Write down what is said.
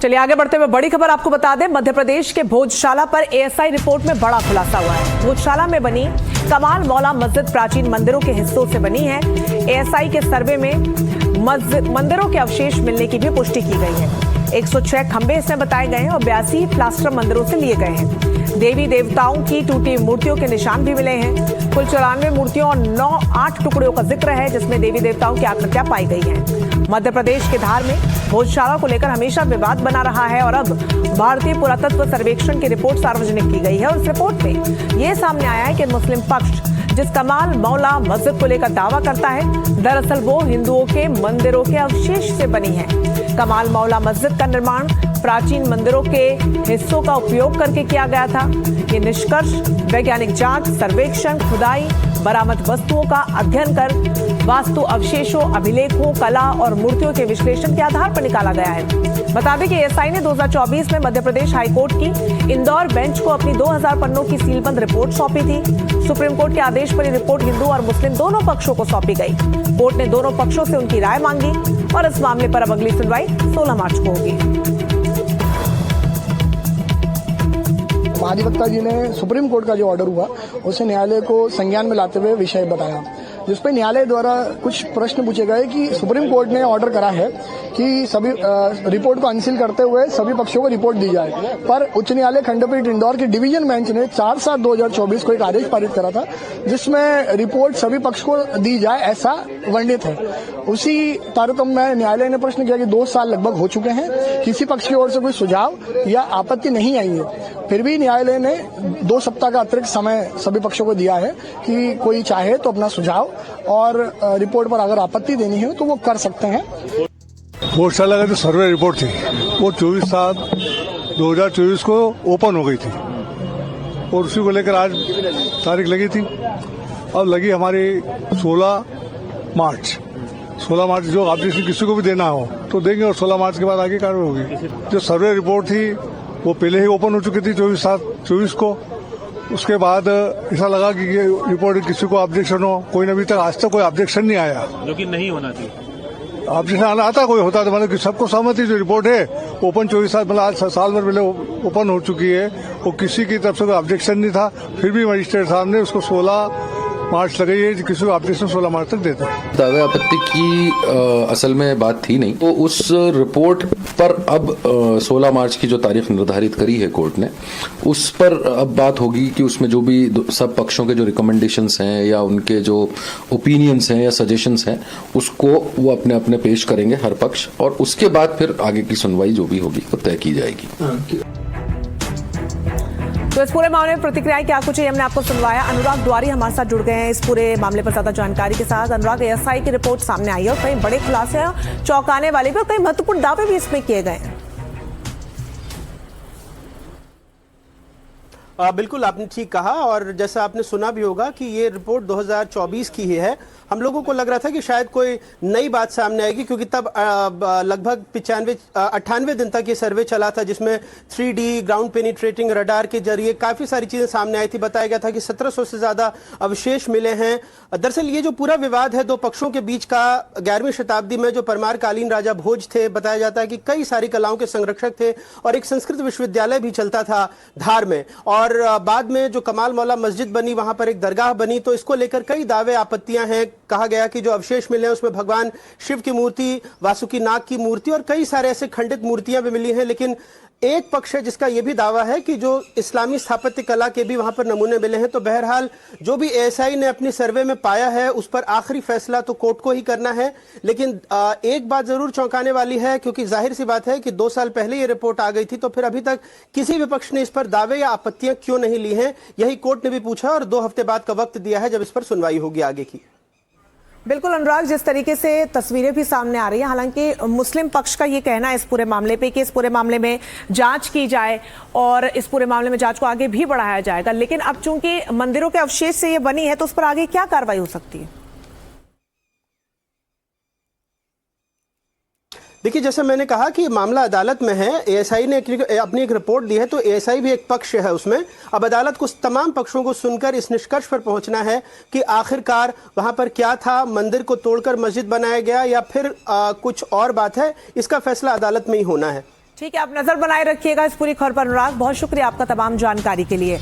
चलिए आगे बढ़ते हुए बड़ी खबर आपको बता दें, मध्य प्रदेश के भोजशाला पर एएसआई रिपोर्ट में बड़ा खुलासा हुआ है। भोजशाला में बनी कमाल मौला मस्जिद प्राचीन मंदिरों के हिस्सों से बनी है। एएसआई के सर्वे में मंदिरों के अवशेष मिलने की भी पुष्टि की गई है। 106 खंभे इसमें बताए गए हैं और 82 प्लास्टर मंदिरों से लिए गए हैं। देवी देवताओं की टूटी मूर्तियों के निशान भी मिले हैं। कुल 94 मूर्तियों और 8 टुकड़ों का जिक्र है जिसमें देवी देवताओं की आकृतियां पाई गई हैं। मध्य प्रदेश के धार में भोजशाला को लेकर हमेशा विवाद बना रहा है और अब भारतीय पुरातत्व सर्वेक्षण की रिपोर्ट सार्वजनिक की गई है और इस रिपोर्ट में यह सामने आया है कि मुस्लिम पक्ष जिस कमाल मौला मस्जिद को लेकर दावा करता है, दरअसल वो हिंदुओं के मंदिरों के अवशेष से बनी है। कमाल मौला मस्जिद का निर्माण प्राचीन मंदिरों के हिस्सों का उपयोग करके किया गया था। ये निष्कर्ष वैज्ञानिक जांच, सर्वेक्षण, खुदाई, बरामद वस्तुओं का अध्ययन कर वास्तु अवशेषों, अभिलेखों, कला और मूर्तियों के विश्लेषण के आधार पर निकाला गया है। बता दें कि एएसआई ने 2024 में मध्य प्रदेश हाईकोर्ट की इंदौर बेंच को अपनी 2000 पन्नों की सीलबंद रिपोर्ट सौंपी थी। सुप्रीम कोर्ट के आदेश पर ये रिपोर्ट हिंदू और मुस्लिम दोनों पक्षों को सौंपी गई। कोर्ट ने दोनों पक्षों से उनकी राय मांगी और इस मामले पर अब अगली सुनवाई 16 मार्च को होगी। महाधिवक्ता जी ने सुप्रीम कोर्ट का जो ऑर्डर हुआ उसे न्यायालय को संज्ञान में लाते हुए विषय बताया, जिस पर न्यायालय द्वारा कुछ प्रश्न पूछे गए कि सुप्रीम कोर्ट ने ऑर्डर करा है कि सभी रिपोर्ट को अनसील करते हुए सभी पक्षों को रिपोर्ट दी जाए, पर उच्च न्यायालय खंडपीठ इंदौर की डिवीजन बेंच ने 4/7/2024 को एक आदेश पारित करा था जिसमें रिपोर्ट सभी पक्ष को दी जाए ऐसा वर्णित है। उसी तारतम्य में न्यायालय ने प्रश्न किया कि 2 साल लगभग हो चुके हैं, किसी पक्ष की ओर से कोई सुझाव या आपत्ति नहीं आई है, फिर भी न्यायालय ने 2 सप्ताह का अतिरिक्त समय सभी पक्षों को दिया है कि कोई चाहे तो अपना सुझाव और रिपोर्ट पर अगर आपत्ति देनी है तो वो कर सकते हैं। भोजशाला का जो सर्वे रिपोर्ट थी वो 24/7/2024 को ओपन हो गई थी और उसी को लेकर आज तारीख लगी थी। अब लगी हमारी 16 मार्च जो आप जैसे किसी को भी देना हो तो देंगे और 16 मार्च के बाद आगे कार्रवाई होगी। जो सर्वे रिपोर्ट थी वो पहले ही ओपन हो चुकी थी 24/7/24 को। उसके बाद ऐसा लगा कि ये रिपोर्ट किसी को ऑब्जेक्शन हो, कोई अभी तक आज तक कोई ऑब्जेक्शन नहीं आया, जो कि नहीं होना चाहिए। ऑब्जेक्शन आना आता कोई होता तो मतलब कि सबको सहमति जो रिपोर्ट है ओपन 24/7 मतलब आज साल भर पहले ओपन हो चुकी है, वो किसी की तरफ से कोई ऑब्जेक्शन नहीं था, फिर भी मजिस्ट्रेट साहब ने उसको 16 मार्च लगाई है, किसी को ऑब्जेक्शन 16 मार्च तक देते हैं। दावे आपत्ति की असल में बात थी नहीं, तो उस रिपोर्ट पर अब 16 मार्च की जो तारीख निर्धारित करी है कोर्ट ने, उस पर अब बात होगी कि उसमें जो भी सब पक्षों के जो रिकमेंडेशंस हैं या उनके जो ओपिनियंस हैं या सजेशंस हैं उसको वो अपने अपने पेश करेंगे हर पक्ष, और उसके बाद फिर आगे की सुनवाई जो भी होगी वो तय की जाएगी। तो इस पूरे मामले में प्रतिक्रियाएं क्या कुछ है हमने आपको सुनवाया। अनुराग द्वारी हमारे साथ जुड़ गए हैं इस पूरे मामले पर ज्यादा जानकारी के साथ। अनुराग, एएसआई की रिपोर्ट सामने आई है और कई बड़े खुलासे चौंकाने वाले भी और कई महत्वपूर्ण दावे भी इसमें किए गए हैं। बिल्कुल आपने ठीक कहा, और जैसा आपने सुना भी होगा कि ये रिपोर्ट 2024 की ही है। हम लोगों को लग रहा था कि शायद कोई नई बात सामने आएगी क्योंकि तब लगभग 98 दिन तक ये सर्वे चला था जिसमें 3D ग्राउंड पेनिट्रेटिंग रडार के जरिए काफी सारी चीजें सामने आई थी। बताया गया था कि 1700 से ज्यादा अवशेष मिले हैं। दरअसल ये जो पूरा विवाद है दो पक्षों के बीच का, 11वीं शताब्दी में जो परमार कालीन राजा भोज थे, बताया जाता है कि कई सारी कलाओं के संरक्षक थे और एक संस्कृत विश्वविद्यालय भी चलता था धार में, और बाद में जो कमाल मौला मस्जिद बनी वहां पर एक दरगाह बनी। तो इसको लेकर कई दावे आपत्तियां हैं। कहा गया कि जो अवशेष मिले हैं उसमें भगवान शिव की मूर्ति, वासुकी नाग की मूर्ति और कई सारे ऐसे खंडित मूर्तियां भी मिली हैं। लेकिन एक पक्ष है जिसका यह भी दावा है कि जो इस्लामी स्थापत्य कला के भी वहां पर नमूने मिले हैं। तो बहरहाल जो भी एएसआई ने अपनी सर्वे में पाया है उस पर आखिरी फैसला तो कोर्ट को ही करना है। लेकिन एक बात जरूर चौंकाने वाली है, क्योंकि जाहिर सी बात है कि 2 साल पहले ये रिपोर्ट आ गई थी, तो फिर अभी तक किसी भी पक्ष ने इस पर दावे या आपत्तियां क्यों नहीं ली हैं, यही कोर्ट ने भी पूछा और 2 हफ्ते बाद का वक्त दिया है जब इस पर सुनवाई होगी आगे की। बिल्कुल अनुराग, जिस तरीके से तस्वीरें भी सामने आ रही हैं, हालांकि मुस्लिम पक्ष का ये कहना है इस पूरे मामले पे कि इस पूरे मामले में जांच की जाए और इस पूरे मामले में जांच को आगे भी बढ़ाया जाएगा, लेकिन अब चूंकि मंदिरों के अवशेष से ये बनी है तो उस पर आगे क्या कार्रवाई हो सकती है? देखिए, जैसे मैंने कहा कि मामला अदालत में है, एएसआई ने अपनी एक रिपोर्ट दी है तो एएसआई भी एक पक्ष है उसमें। अब अदालत को तमाम पक्षों को सुनकर इस निष्कर्ष पर पहुंचना है कि आखिरकार वहां पर क्या था, मंदिर को तोड़कर मस्जिद बनाया गया या फिर कुछ और बात है। इसका फैसला अदालत में ही होना है। ठीक है, आप नजर बनाए रखिएगा इस पूरी खबर पर। अनुराग, बहुत शुक्रिया आपका तमाम जानकारी के लिए।